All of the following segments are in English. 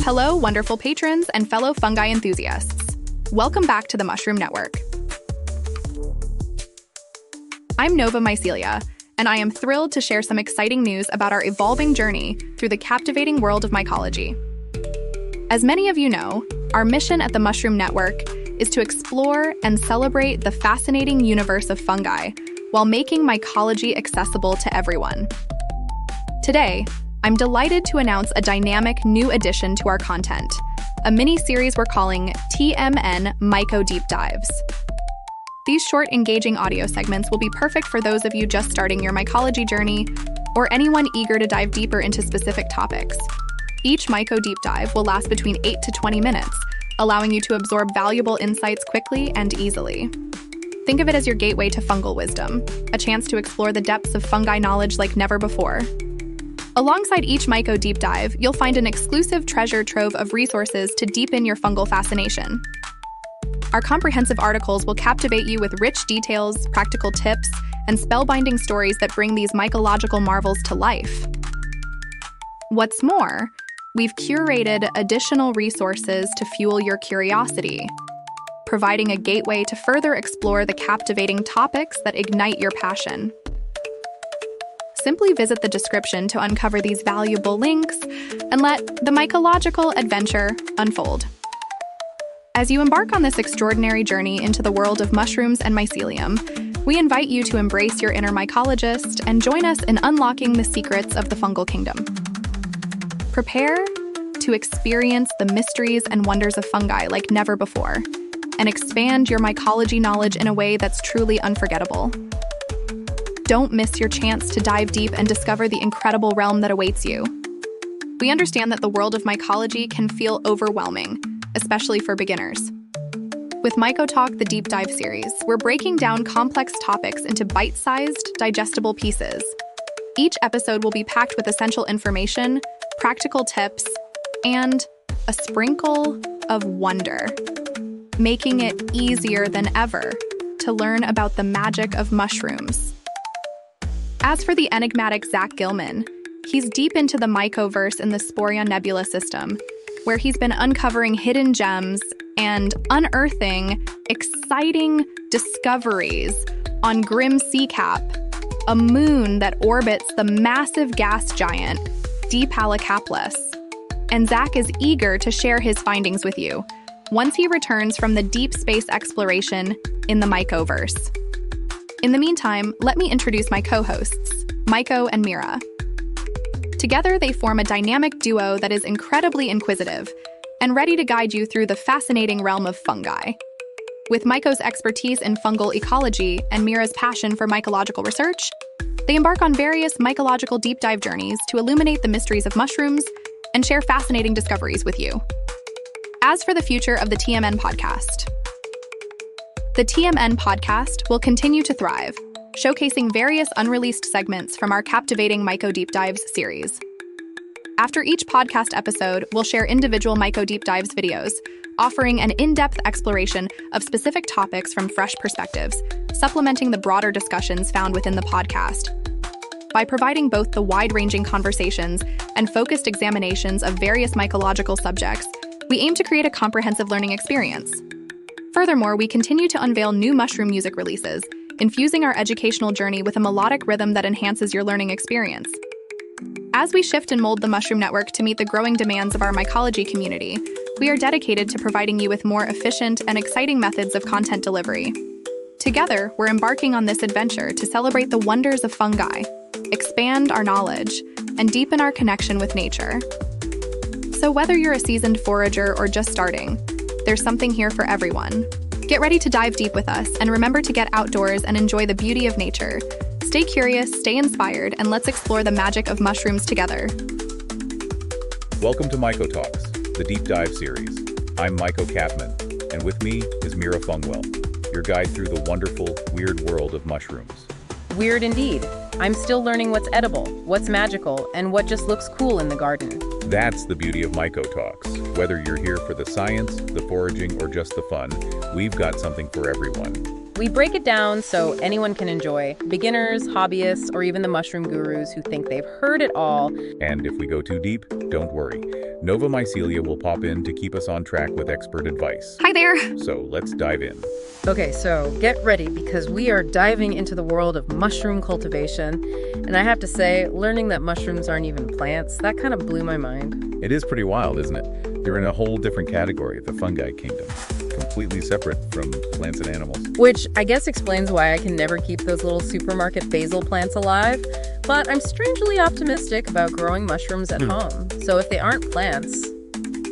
Hello, wonderful patrons and fellow fungi enthusiasts. Welcome back to the Mushroom Network. I'm Nova Mycelia, and I am thrilled to share some exciting news about our evolving journey through the captivating world of mycology. As many of you know, our mission at the Mushroom Network is to explore and celebrate the fascinating universe of fungi while making mycology accessible to everyone. Today, I'm delighted to announce a dynamic new addition to our content, a mini-series we're calling TMN Myco Deep Dives. These short, engaging audio segments will be perfect for those of you just starting your mycology journey or anyone eager to dive deeper into specific topics. Each Myco Deep Dive will last between 8 to 20 minutes, allowing you to absorb valuable insights quickly and easily. Think of it as your gateway to fungal wisdom, a chance to explore the depths of fungi knowledge like never before. Alongside each Myco Deep Dive, you'll find an exclusive treasure trove of resources to deepen your fungal fascination. Our comprehensive articles will captivate you with rich details, practical tips, and spellbinding stories that bring these mycological marvels to life. What's more, we've curated additional resources to fuel your curiosity, providing a gateway to further explore the captivating topics that ignite your passion. Simply visit the description to uncover these valuable links and let the mycological adventure unfold. As you embark on this extraordinary journey into the world of mushrooms and mycelium, we invite you to embrace your inner mycologist and join us in unlocking the secrets of the fungal kingdom. Prepare to experience the mysteries and wonders of fungi like never before, and expand your mycology knowledge in a way that's truly unforgettable. Don't miss your chance to dive deep and discover the incredible realm that awaits you. We understand that the world of mycology can feel overwhelming, especially for beginners. With Myco Talk, the Deep Dive series, we're breaking down complex topics into bite-sized, digestible pieces. Each episode will be packed with essential information, practical tips, and a sprinkle of wonder, making it easier than ever to learn about the magic of mushrooms. As for the enigmatic Zach Gilman, he's deep into the Mycoverse in the Sporia Nebula system, where he's been uncovering hidden gems and unearthing exciting discoveries on Grim Sea Cap, a moon that orbits the massive gas giant Dipalacaplis. And Zach is eager to share his findings with you once he returns from the deep space exploration in the Mycoverse. In the meantime, let me introduce my co-hosts, Myco and Mira. Together, they form a dynamic duo that is incredibly inquisitive and ready to guide you through the fascinating realm of fungi. With Myco's expertise in fungal ecology and Mira's passion for mycological research, they embark on various mycological deep dive journeys to illuminate the mysteries of mushrooms and share fascinating discoveries with you. As for the future of the TMN podcast, the TMN podcast will continue to thrive, showcasing various unreleased segments from our captivating Myco Deep Dives series. After each podcast episode, we'll share individual Myco Deep Dives videos, offering an in-depth exploration of specific topics from fresh perspectives, supplementing the broader discussions found within the podcast. By providing both the wide-ranging conversations and focused examinations of various mycological subjects, we aim to create a comprehensive learning experience. Furthermore, we continue to unveil new mushroom music releases, infusing our educational journey with a melodic rhythm that enhances your learning experience. As we shift and mold the Mushroom Network to meet the growing demands of our mycology community, we are dedicated to providing you with more efficient and exciting methods of content delivery. Together, we're embarking on this adventure to celebrate the wonders of fungi, expand our knowledge, and deepen our connection with nature. So whether you're a seasoned forager or just starting, there's something here for everyone. Get ready to dive deep with us, and remember to get outdoors and enjoy the beauty of nature. Stay curious, stay inspired, and let's explore the magic of mushrooms together. Welcome to Myco Talks, the Deep Dive series. I'm Myco Capman, and with me is Mira Fungwell, your guide through the wonderful, weird world of mushrooms. Weird indeed. I'm still learning what's edible, what's magical, and what just looks cool in the garden. That's the beauty of Myco Talks. Whether you're here for the science, the foraging, or just the fun, we've got something for everyone. We break it down so anyone can enjoy, beginners, hobbyists, or even the mushroom gurus who think they've heard it all. And if we go too deep, don't worry. Nova Mycelia will pop in to keep us on track with expert advice. Hi there. So let's dive in. Okay, so get ready because we are diving into the world of mushroom cultivation. And I have to say, learning that mushrooms aren't even plants, that kind of blew my mind. It is pretty wild, isn't it? They're in a whole different category, the fungi kingdom, completely separate from plants and animals. Which I guess explains why I can never keep those little supermarket basil plants alive. But I'm strangely optimistic about growing mushrooms at home. So if they aren't plants,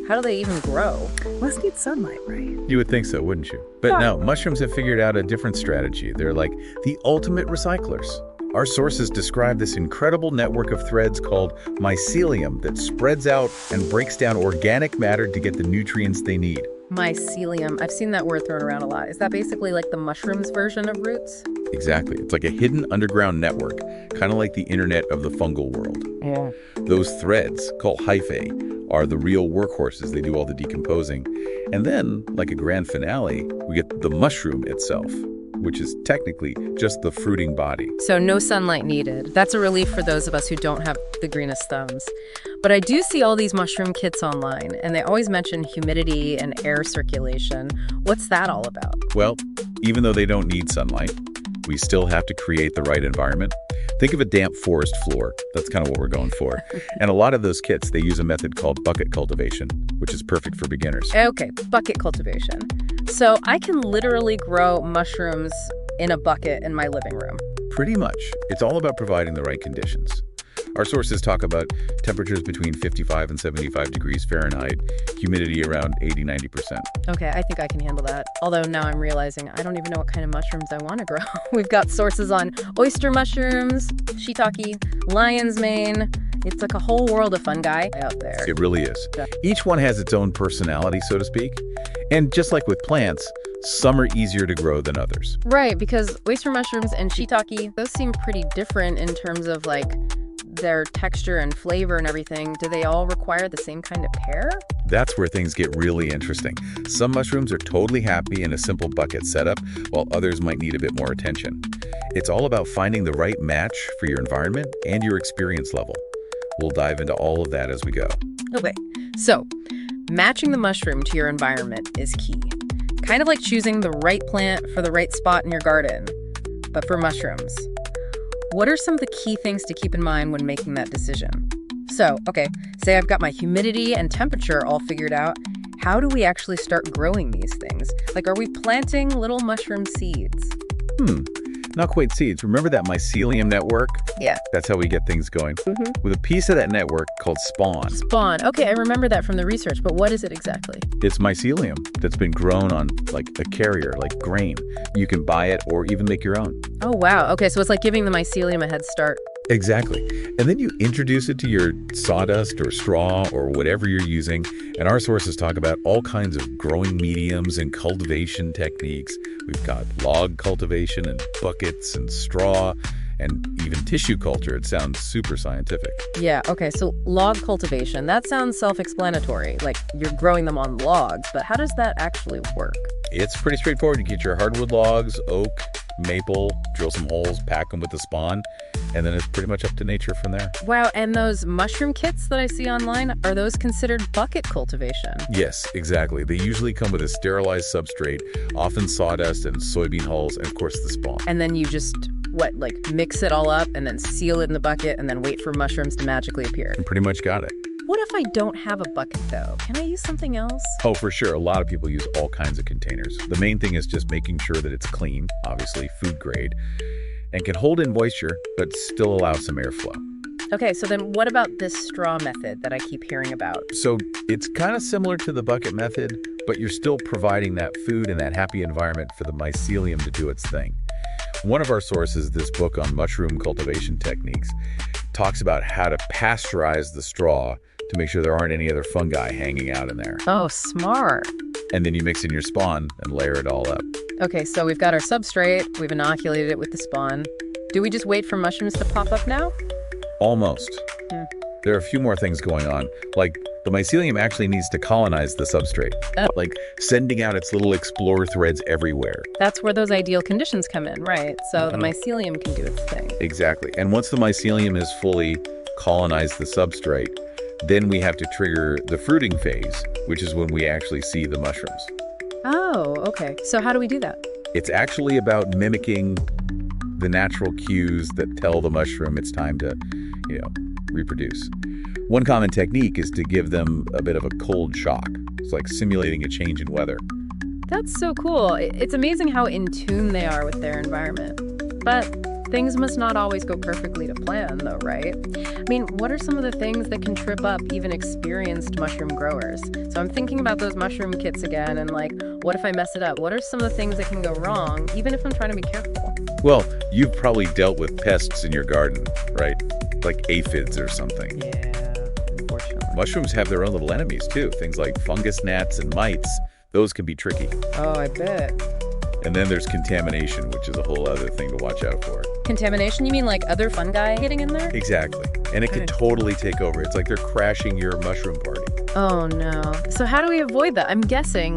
how do they even grow? Must need sunlight, right? You would think so, wouldn't you? But no, mushrooms have figured out a different strategy. They're like the ultimate recyclers. Our sources describe this incredible network of threads called Mycelium that spreads out and breaks down organic matter to get the nutrients they need. Mycelium. I've seen that word thrown around a lot. Is that basically like the mushrooms version of roots? Exactly. It's like a hidden underground network, kind of like the internet of the fungal world. Yeah. Those threads, called hyphae, are the real workhorses. They do all the decomposing. And then, like a grand finale, we get the mushroom itself, which is technically just the fruiting body. So no sunlight needed. That's a relief for those of us who don't have the greenest thumbs. But I do see all these mushroom kits online, and they always mention humidity and air circulation. What's that all about? Well, even though they don't need sunlight, we still have to create the right environment. Think of a damp forest floor. That's kind of what we're going for. And a lot of those kits, they use a method called bucket cultivation, which is perfect for beginners. Okay, bucket cultivation. So I can literally grow mushrooms in a bucket in my living room. Pretty much. It's all about providing the right conditions. Our sources talk about temperatures between 55 and 75 degrees Fahrenheit, humidity around 80-90%. Okay, I think I can handle that. Although now I'm realizing I don't even know what kind of mushrooms I want to grow. We've got sources on oyster mushrooms, shiitake, lion's mane. It's like a whole world of fungi out there. It really is. Each one has its own personality, so to speak. And just like with plants, some are easier to grow than others. Right, because oyster mushrooms and shiitake, those seem pretty different in terms of like their texture and flavor and everything. Do they all require the same kind of care? That's where things get really interesting. Some mushrooms are totally happy in a simple bucket setup, while others might need a bit more attention. It's all about finding the right match for your environment and your experience level. We'll dive into all of that as we go. Okay, so matching the mushroom to your environment is key. Kind of like choosing the right plant for the right spot in your garden, but for mushrooms. What are some of the key things to keep in mind when making that decision? So, okay, say I've got my humidity and temperature all figured out. How do we actually start growing these things? Like, are we planting little mushroom seeds? Not quite seeds. Remember that mycelium network? Yeah. That's how we get things going. With a piece of that network called spawn. Spawn. Okay, I remember that from the research, but what is it exactly? It's mycelium that's been grown on like a carrier, like grain. You can buy it or even make your own. Oh, wow. Okay, so it's like giving the mycelium a head start. Exactly. And then you introduce it to your sawdust or straw or whatever you're using. And our sources talk about all kinds of growing mediums and cultivation techniques. We've got log cultivation and buckets and straw and even tissue culture. It sounds super scientific. Yeah, okay, so log cultivation, that sounds self-explanatory. Like you're growing them on logs, but how does that actually work? It's pretty straightforward. You get your hardwood logs, oak, maple, drill some holes, pack them with the spawn, and then it's pretty much up to nature from there. Wow, and those mushroom kits that I see online, are those considered bucket cultivation? Yes, exactly. They usually come with a sterilized substrate, often sawdust and soybean hulls, and of course the spawn. And then you just, like mix it all up and then seal it in the bucket and then wait for mushrooms to magically appear? And pretty much got it. What if I don't have a bucket though? Can I use something else? Oh, for sure. A lot of people use all kinds of containers. The main thing is just making sure that it's clean, obviously food grade, and can hold in moisture, but still allow some airflow. Okay, so then what about this straw method that I keep hearing about? So it's kind of similar to the bucket method, but you're still providing that food and that happy environment for the mycelium to do its thing. One of our sources, this book on mushroom cultivation techniques, talks about how to pasteurize the straw to make sure there aren't any other fungi hanging out in there. Oh, smart. And then you mix in your spawn and layer it all up. Okay, so we've got our substrate, we've inoculated it with the spawn. Do we just wait for mushrooms to pop up now? Almost. There are a few more things going on, like the mycelium actually needs to colonize the substrate, like sending out its little explorer threads everywhere. That's where those ideal conditions come in, right? So the mycelium can do its thing. Exactly. And once the mycelium has fully colonized the substrate, Then we have to trigger the fruiting phase, which is when we actually see the mushrooms. Oh, okay. So how do we do that? It's actually about mimicking the natural cues that tell the mushroom it's time to, reproduce. One common technique is to give them a bit of a cold shock. It's like simulating a change in weather. That's so cool. It's amazing how in tune they are with their environment. But things must not always go perfectly to plan, though, right? I mean, what are some of the things that can trip up even experienced mushroom growers? So I'm thinking about those mushroom kits again, and what if I mess it up? What are some of the things that can go wrong, even if I'm trying to be careful? Well, you've probably dealt with pests in your garden, right? Like aphids or something. Yeah, unfortunately. Mushrooms have their own little enemies, too. Things like fungus gnats and mites. Those can be tricky. Oh, I bet. And then there's contamination, which is a whole other thing to watch out for. Contamination? You mean like other fungi getting in there? Exactly. And it can totally take over. It's like they're crashing your mushroom party. Oh, no. So how do we avoid that? I'm guessing,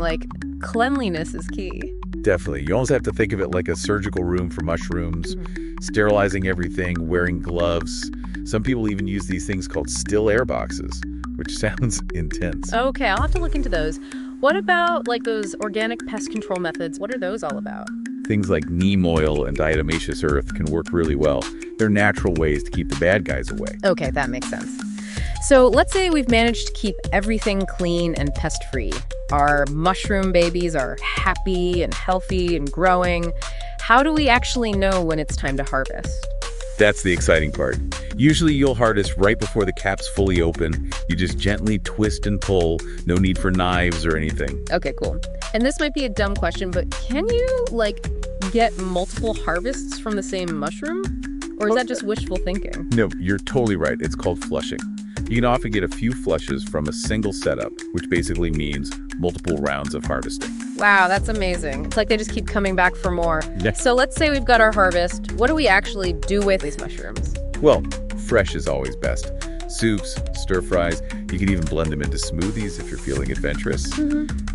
cleanliness is key. Definitely. You almost have to think of it like a surgical room for mushrooms, sterilizing everything, wearing gloves. Some people even use these things called still air boxes, which sounds intense. Okay, I'll have to look into those. What about those organic pest control methods? What are those all about? Things like neem oil and diatomaceous earth can work really well. They're natural ways to keep the bad guys away. Okay, that makes sense. So let's say we've managed to keep everything clean and pest-free. Our mushroom babies are happy and healthy and growing. How do we actually know when it's time to harvest? That's the exciting part. Usually you'll harvest right before the cap's fully open. You just gently twist and pull. No need for knives or anything. Okay, cool. And this might be a dumb question, but can you, get multiple harvests from the same mushroom? Or is that just wishful thinking? No, you're totally right. It's called flushing. You can often get a few flushes from a single setup, which basically means multiple rounds of harvesting. Wow, that's amazing. It's like they just keep coming back for more. Yeah. So let's say we've got our harvest. What do we actually do with these mushrooms? Well, fresh is always best. Soups, stir fries, you can even blend them into smoothies if you're feeling adventurous.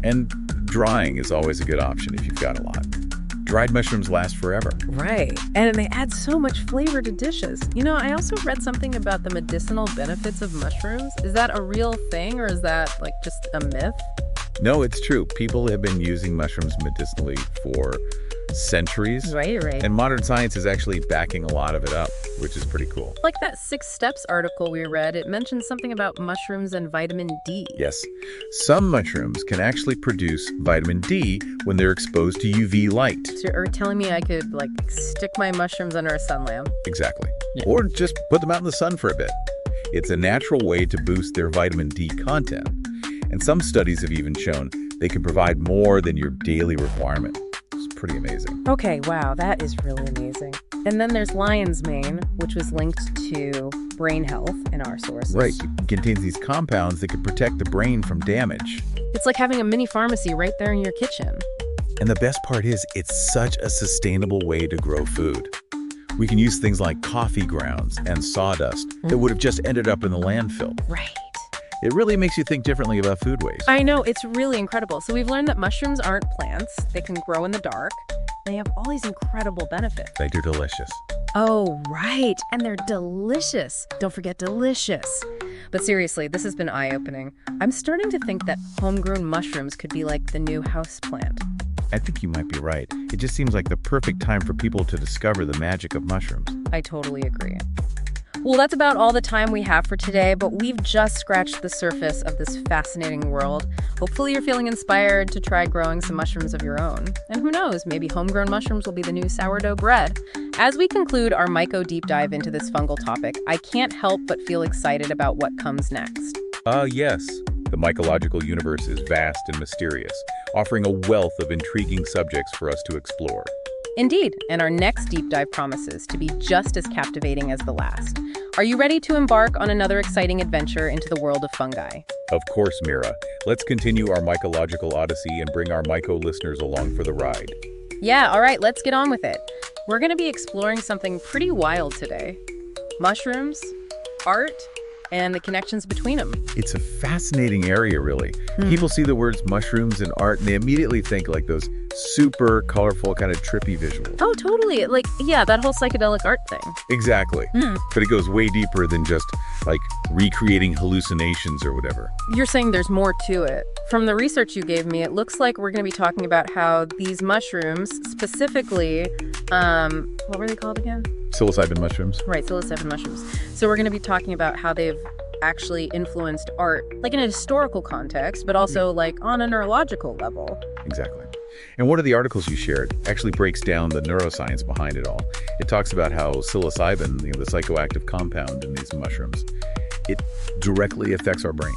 And drying is always a good option if you've got a lot. Dried mushrooms last forever. Right. And they add so much flavor to dishes. I also read something about the medicinal benefits of mushrooms. Is that a real thing, or is that just a myth? No, it's true. People have been using mushrooms medicinally for centuries. Right. And modern science is actually backing a lot of it up, which is pretty cool. Like that 6 Steps article we read, it mentioned something about mushrooms and vitamin D. Yes. Some mushrooms can actually produce vitamin D when they're exposed to UV light. So are you telling me I could, stick my mushrooms under a sun lamp? Exactly. Yeah. Or just put them out in the sun for a bit. It's a natural way to boost their vitamin D content. And some studies have even shown they can provide more than your daily requirement. It's pretty amazing. Okay, wow, that is really amazing. And then there's lion's mane, which was linked to brain health in our sources. Right. It contains these compounds that can protect the brain from damage. It's like having a mini pharmacy right there in your kitchen. And the best part is, it's such a sustainable way to grow food. We can use things like coffee grounds and sawdust that would have just ended up in the landfill. Right. It really makes you think differently about food waste. I know, it's really incredible. So we've learned that mushrooms aren't plants. They can grow in the dark. They have all these incredible benefits. They're delicious. Oh, right. And they're delicious. Don't forget delicious. But seriously, this has been eye-opening. I'm starting to think that homegrown mushrooms could be like the new houseplant. I think you might be right. It just seems like the perfect time for people to discover the magic of mushrooms. I totally agree. Well, that's about all the time we have for today, but we've just scratched the surface of this fascinating world. Hopefully you're feeling inspired to try growing some mushrooms of your own. And who knows, maybe homegrown mushrooms will be the new sourdough bread. As we conclude our myco deep dive into this fungal topic, I can't help but feel excited about what comes next. Yes. The mycological universe is vast and mysterious, offering a wealth of intriguing subjects for us to explore. Indeed, and our next deep dive promises to be just as captivating as the last. Are you ready to embark on another exciting adventure into the world of fungi? Of course, Mira. Let's continue our mycological odyssey and bring our myco listeners along for the ride. Yeah, all right, let's get on with it. We're going to be exploring something pretty wild today. Mushrooms, art, and the connections between them. It's a fascinating area, really. People see the words mushrooms and art, and they immediately think like those super colorful, kind of trippy visuals. Oh, totally. Like, yeah, that whole psychedelic art thing. Exactly. But it goes way deeper than just like recreating hallucinations or whatever. You're saying there's more to it. From the research you gave me, it looks like we're going to be talking about how these mushrooms, specifically, what were they called again? Psilocybin mushrooms. Right, psilocybin mushrooms. So we're going to be talking about how they've actually influenced art, like in a historical context, but also like on a neurological level. Exactly. And one of the articles you shared actually breaks down the neuroscience behind it all. It talks about how psilocybin, the psychoactive compound in these mushrooms, it directly affects our brains,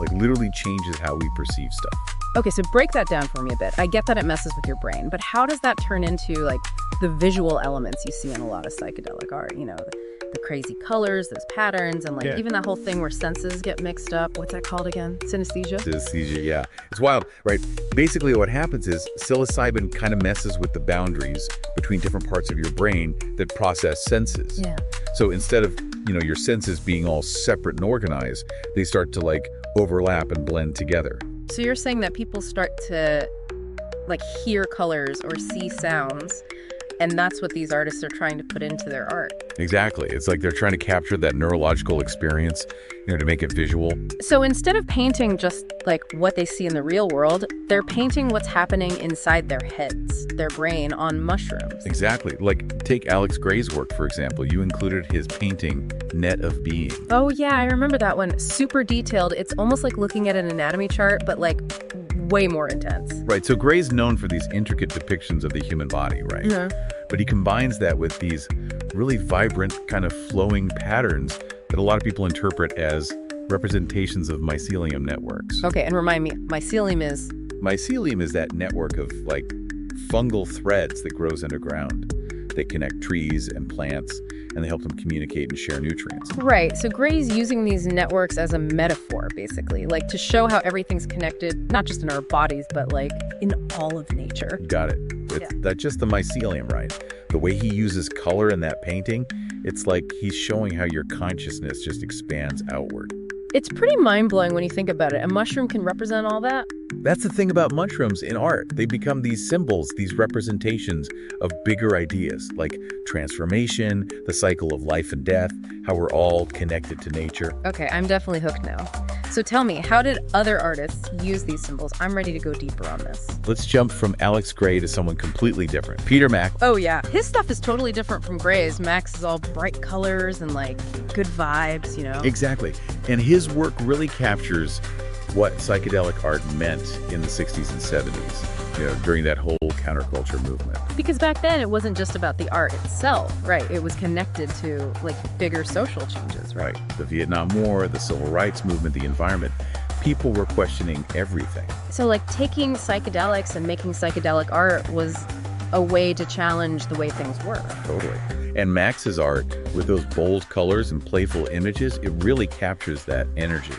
like literally changes how we perceive stuff. Okay, so break that down for me a bit. I get that it messes with your brain, but how does that turn into like the visual elements you see in a lot of psychedelic art? You know, the crazy colors, those patterns, and like even that whole thing where senses get mixed up. What's that called again? Synesthesia? Synesthesia, yeah. It's wild, right? Basically what happens is psilocybin kind of messes with the boundaries between different parts of your brain that process senses. Yeah. So instead of, your senses being all separate and organized, they start to like overlap and blend together. So you're saying that people start to like hear colors or see sounds, and that's what these artists are trying to put into their art. Exactly. It's like they're trying to capture that neurological experience, to make it visual. So instead of painting just like what they see in the real world, they're painting what's happening inside their heads, their brain, on mushrooms. Exactly. Like take Alex Gray's work, for example. You included his painting, Net of Being. Oh yeah, I remember that one. Super detailed. It's almost like looking at an anatomy chart, but like way more intense. Right. So Gray's known for these intricate depictions of the human body, right? Yeah. But he combines that with these really vibrant, kind of flowing patterns that a lot of people interpret as representations of mycelium networks. Okay, and remind me, mycelium is? Mycelium is that network of like fungal threads that grows underground. They connect trees and plants, and they help them communicate and share nutrients. Right, so Gray's using these networks as a metaphor, basically, like to show how everything's connected, not just in our bodies, but like in all of nature. Got it. That's just the mycelium, right? The way he uses color in that painting, it's like he's showing how your consciousness just expands outward. It's pretty mind-blowing when you think about it. A mushroom can represent all that? That's the thing about mushrooms in art. They become these symbols, these representations of bigger ideas, like transformation, the cycle of life and death, how we're all connected to nature. Okay, I'm definitely hooked now. So tell me, how did other artists use these symbols? I'm ready to go deeper on this. Let's jump from Alex Gray to someone completely different. Peter Mack. Oh yeah, his stuff is totally different from Gray's. Max is all bright colors and like good vibes, Exactly. And his work really captures what psychedelic art meant in the 60s and 70s, during that whole counterculture movement. Because back then it wasn't just about the art itself, right? It was connected to like bigger social changes, right? The Vietnam War, the civil rights movement, the environment. People were questioning everything. So like taking psychedelics and making psychedelic art was a way to challenge the way things were. Totally. And Max's art, with those bold colors and playful images, it really captures that energy.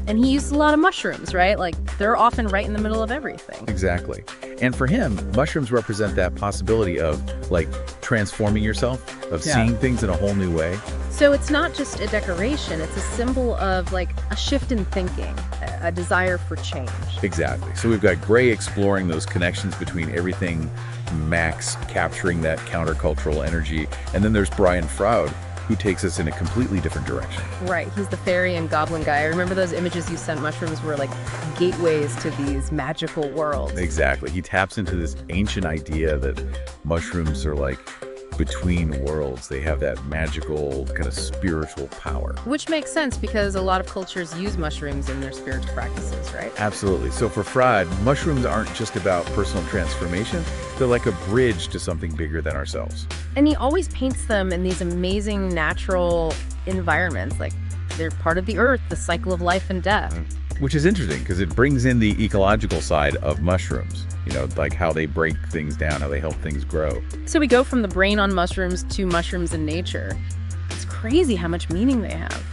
And he used a lot of mushrooms, right? Like, they're often right in the middle of everything. Exactly. And for him, mushrooms represent that possibility of, like, transforming yourself, of seeing things in a whole new way. So it's not just a decoration, it's a symbol of, like, a shift in thinking, a desire for change. Exactly. So we've got Gray exploring those connections between everything, Max capturing that countercultural energy, and then there's Brian Froud, who takes us in a completely different direction. Right, he's the fairy and goblin guy. I remember those images you sent. Mushrooms were like gateways to these magical worlds. Exactly. He taps into this ancient idea that mushrooms are like between worlds. They have that magical kind of spiritual power. Which makes sense because a lot of cultures use mushrooms in their spiritual practices, right? Absolutely. So for Freud, mushrooms aren't just about personal transformation. They're like a bridge to something bigger than ourselves. And he always paints them in these amazing natural environments. Like they're part of the earth, the cycle of life and death. Which is interesting because it brings in the ecological side of mushrooms. Like how they break things down, how they help things grow. So we go from the brain on mushrooms to mushrooms in nature. It's crazy how much meaning they have.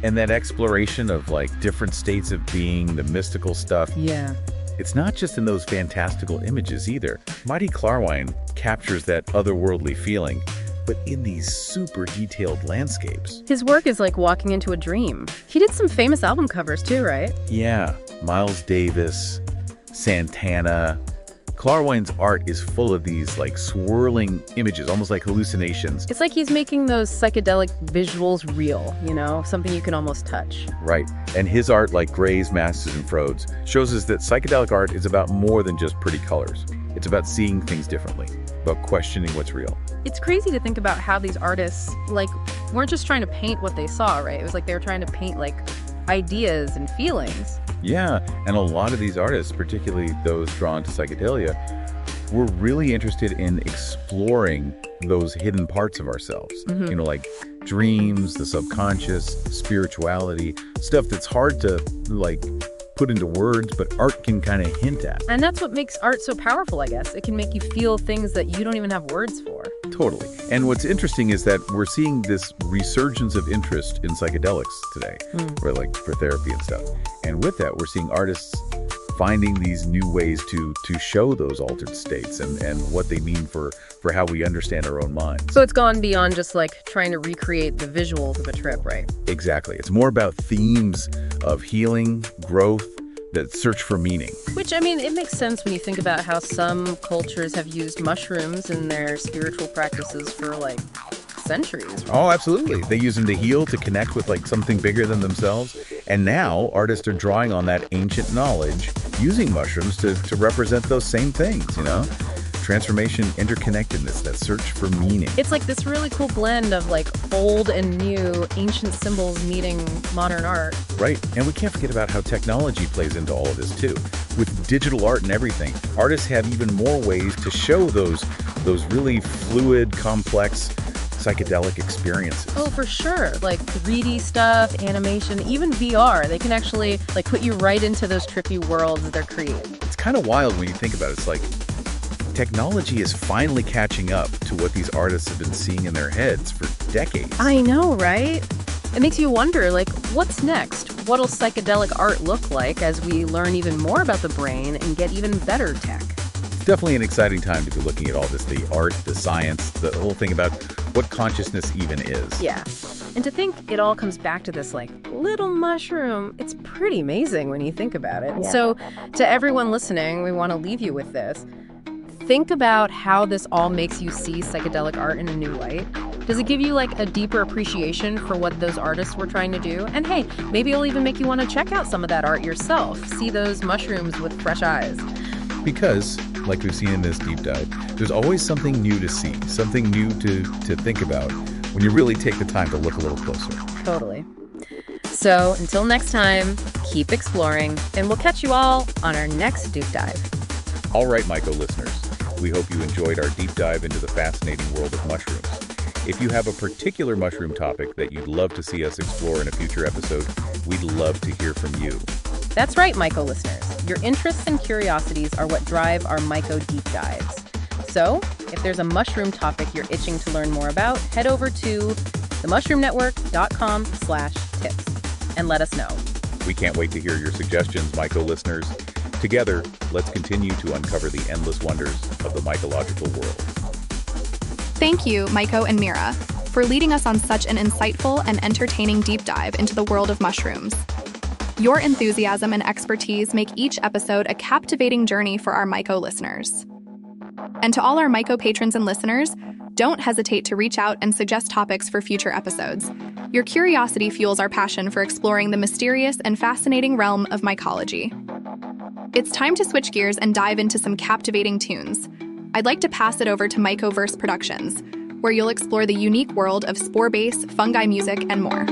And that exploration of like different states of being, the mystical stuff. Yeah. It's not just in those fantastical images either. Mighty Klarwein captures that otherworldly feeling but in these super detailed landscapes. His work is like walking into a dream. He did some famous album covers too, right? Yeah, Miles Davis, Santana. Klarwein's art is full of these like swirling images, almost like hallucinations. It's like he's making those psychedelic visuals real, something you can almost touch. Right. And his art, like Gray's, Masters, and Frode's, shows us that psychedelic art is about more than just pretty colors. It's about seeing things differently, about questioning what's real. It's crazy to think about how these artists, weren't just trying to paint what they saw, right? It was like they were trying to paint, ideas and feelings. Yeah, and a lot of these artists, particularly those drawn to psychedelia, were really interested in exploring those hidden parts of ourselves. Like dreams, the subconscious, spirituality, stuff that's hard to, put into words, but art can kind of hint at. And that's what makes art so powerful, I guess. It can make you feel things that you don't even have words for. Totally. And what's interesting is that we're seeing this resurgence of interest in psychedelics today, for therapy and stuff. And with that, we're seeing artists finding these new ways to show those altered states and what they mean for how we understand our own minds. So it's gone beyond just trying to recreate the visuals of a trip, right? Exactly. It's more about themes of healing, growth, that search for meaning. Which, it makes sense when you think about how some cultures have used mushrooms in their spiritual practices for centuries. Right? Oh, absolutely. They use them to heal, to connect with something bigger than themselves. And now artists are drawing on that ancient knowledge, using mushrooms to represent those same things, Transformation, interconnectedness, that search for meaning. It's this really cool blend of old and new, ancient symbols meeting modern art. Right. And we can't forget about how technology plays into all of this too. With digital art and everything, artists have even more ways to show those really fluid, complex psychedelic experiences. Oh, for sure. 3D stuff, animation, even VR. They can actually put you right into those trippy worlds they're creating. It's kind of wild when you think about it. It's technology is finally catching up to what these artists have been seeing in their heads for decades. I know, right? It makes you wonder, what's next? What'll psychedelic art look like as we learn even more about the brain and get even better tech? It's definitely an exciting time to be looking at all this, the art, the science, the whole thing about what consciousness even is. Yeah. And to think it all comes back to this, little mushroom. It's pretty amazing when you think about it. Yeah. So to everyone listening, we want to leave you with this. Think about how this all makes you see psychedelic art in a new light. Does it give you a deeper appreciation for what those artists were trying to do? And hey, maybe it'll even make you want to check out some of that art yourself. See those mushrooms with fresh eyes. Because, like we've seen in this deep dive, there's always something new to see, something new to think about when you really take the time to look a little closer. Totally. So until next time, keep exploring, and we'll catch you all on our next deep dive. All right, Myco listeners, we hope you enjoyed our deep dive into the fascinating world of mushrooms. If you have a particular mushroom topic that you'd love to see us explore in a future episode, we'd love to hear from you. That's right, Myco listeners. Your interests and curiosities are what drive our Myco deep dives. So, if there's a mushroom topic you're itching to learn more about, head over to themushroomnetwork.com/tips and let us know. We can't wait to hear your suggestions, Myco listeners. Together, let's continue to uncover the endless wonders of the mycological world. Thank you, Myco and Mira, for leading us on such an insightful and entertaining deep dive into the world of mushrooms. Your enthusiasm and expertise make each episode a captivating journey for our Myco listeners. And to all our Myco patrons and listeners, don't hesitate to reach out and suggest topics for future episodes. Your curiosity fuels our passion for exploring the mysterious and fascinating realm of mycology. It's time to switch gears and dive into some captivating tunes. I'd like to pass it over to Mycoverse Productions, where you'll explore the unique world of spore base, fungi music, and more.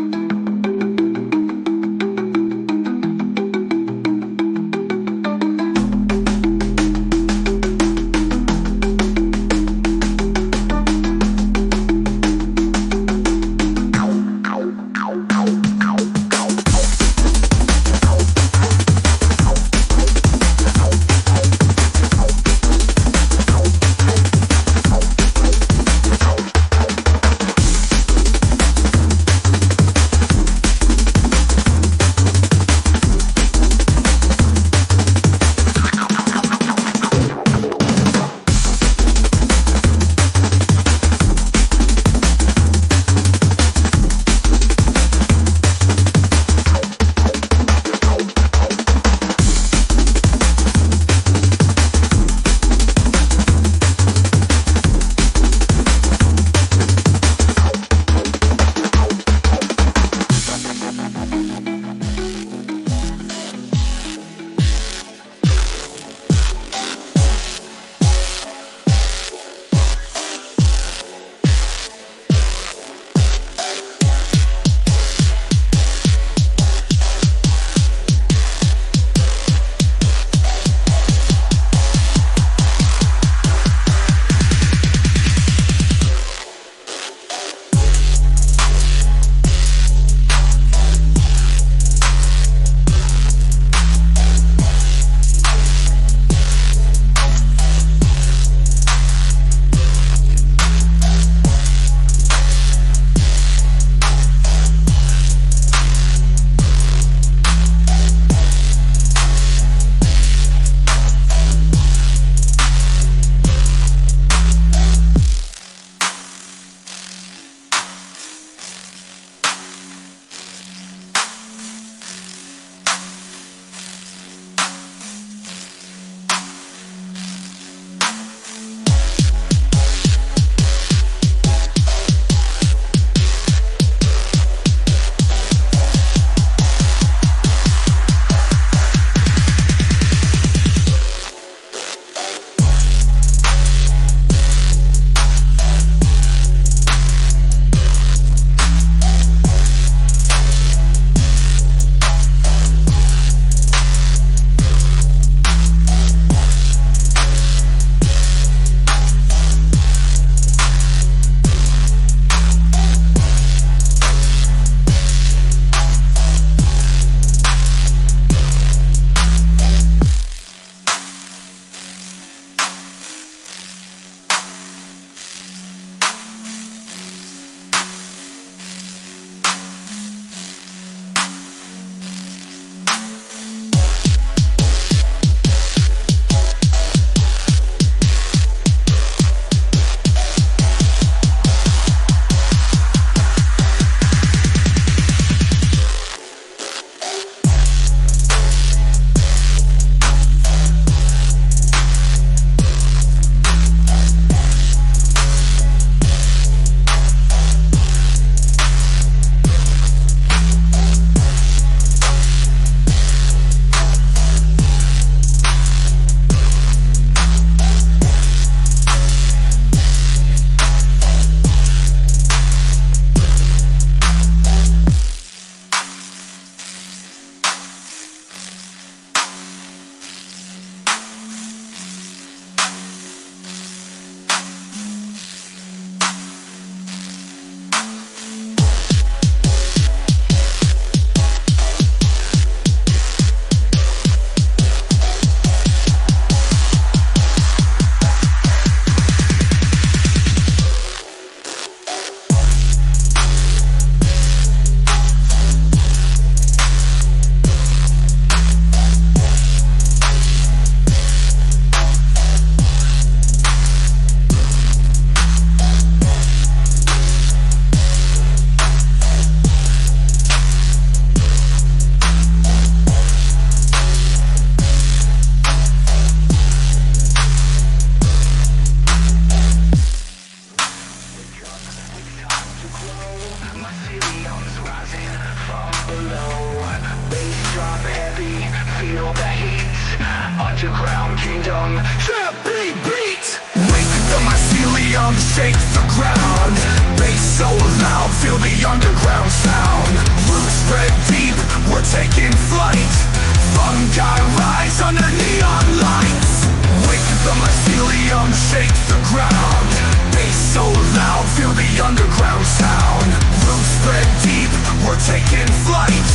underground kingdom can't be beat. Wake the mycelium, shake the ground. Bass so loud, feel the underground sound. Roots spread deep, we're taking flight. Fungi rise under neon lights. Wake the mycelium, shake the ground. Bass so loud, feel the underground sound. Roots spread deep, we're taking flight.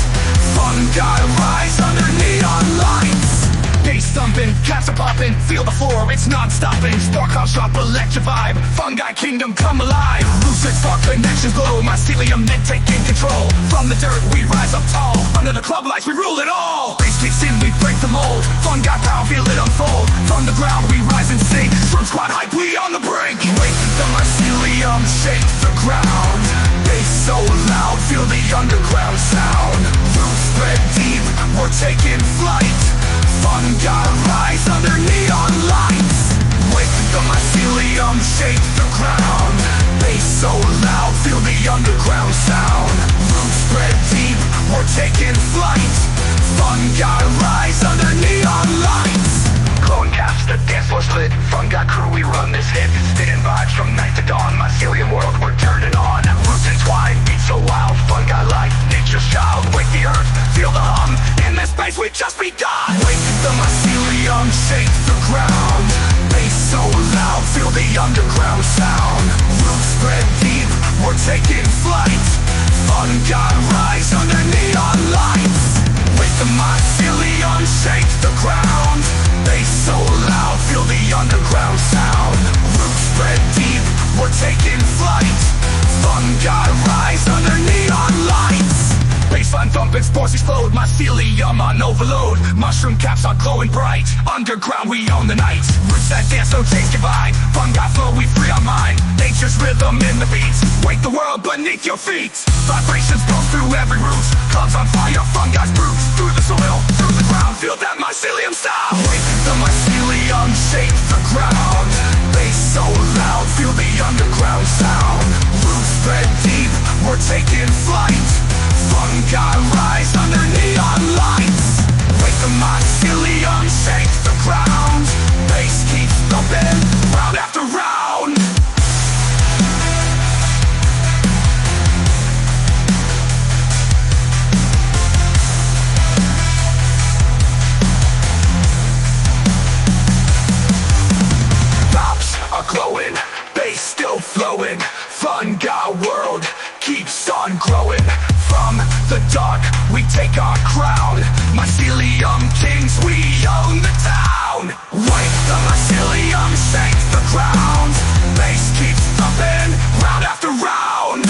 Fungi rise under neon lights. Bass thumping, cats are popping, feel the floor, it's non-stopping. Spark clouds drop, electric vibe, fungi kingdom come alive. Lucid spark connections glow, mycelium men taking control. From the dirt we rise up tall, under the club lights we rule it all. Bass kicks in, we break the mold, fungi power, feel it unfold. From the ground we rise and sing, drum squad hype, we on the brink. Wake the mycelium, shake the ground. Bass so loud, feel the underground sound. Roots spread deep, we're taking flight. Fungi rise under neon lights. Wake the mycelium, shake the ground. Bass so loud, feel the underground sound. Roots spread deep, we're taking flight. Fungi rise under neon lights. Glowing caps, the dance floor's lit. Fungi crew, we run this hit. Spinning vibes from night to dawn. Mycelium world, we're turning on. Roots entwined, beat so wild. Fungi life, nature's child. Wake the earth, feel the hum. In this space we just begun. Wake the mycelium, shake the ground. Bass so loud, feel the underground sound. Roots spread deep, we're taking flight. Fungi rise under neon lights. Wake the mycelium, shake the ground. Bass so loud, feel the underground sound. Roots spread deep, we're taking flight. Fungi rise under neon lights. Baseline thumping, spores explode, mycelium on overload. Mushroom caps are glowing bright. Underground we own the night. Roots that dance, no chains divide. Fungi flow, we free our mind. Nature's rhythm in the beats. Wake the world beneath your feet. Vibrations pulse through every root. Clubs on fire, fungi's roots. Through the soil, through the ground, feel that mycelium sound. Wake the mycelium, shake the ground. Bass so loud, feel the underground sound. Roots spread deep, we're taking flight. Fungi rise under neon lights. Wake the mycelium, shake the ground. Bass keeps thumping, round after round. Tops are glowing, bass still flowing. Fungi world keeps on growing. From the dark, we take our crown. Mycelium kings, we own the town. Wake the mycelium, shake the ground. Bass keeps thumping, round after round.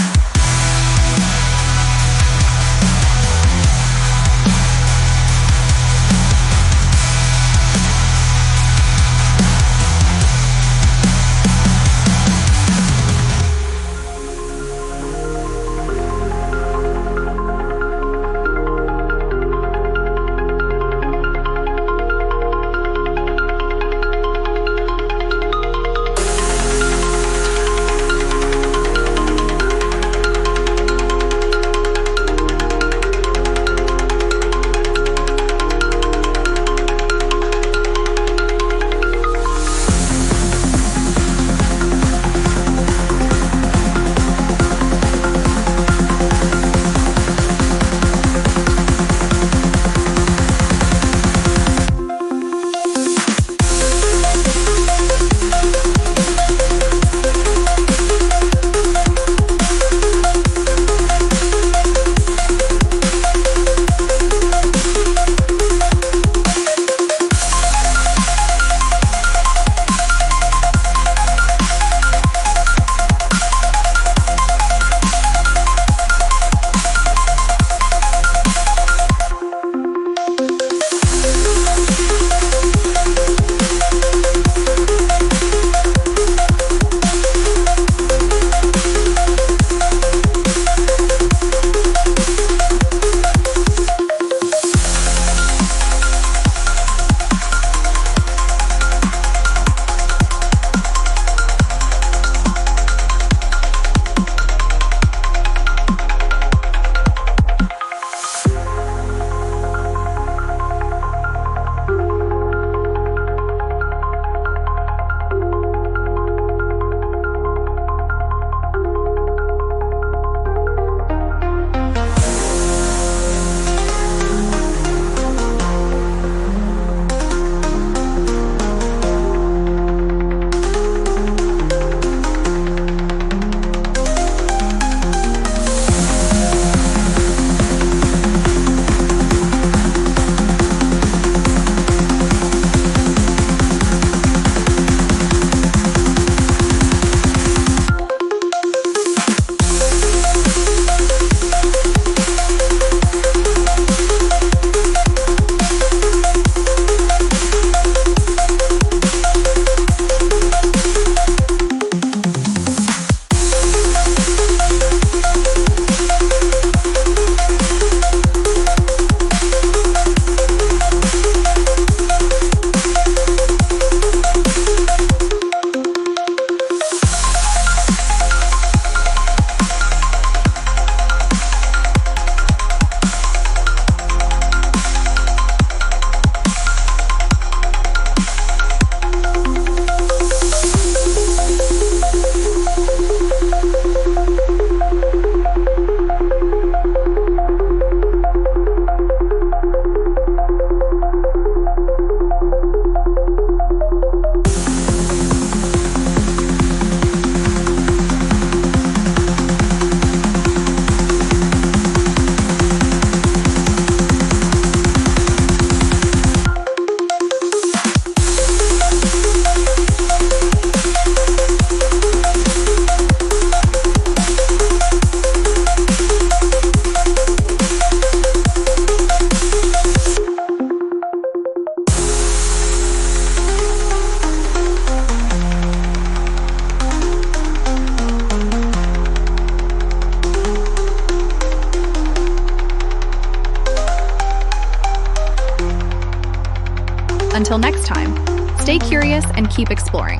Until next time, stay curious and keep exploring.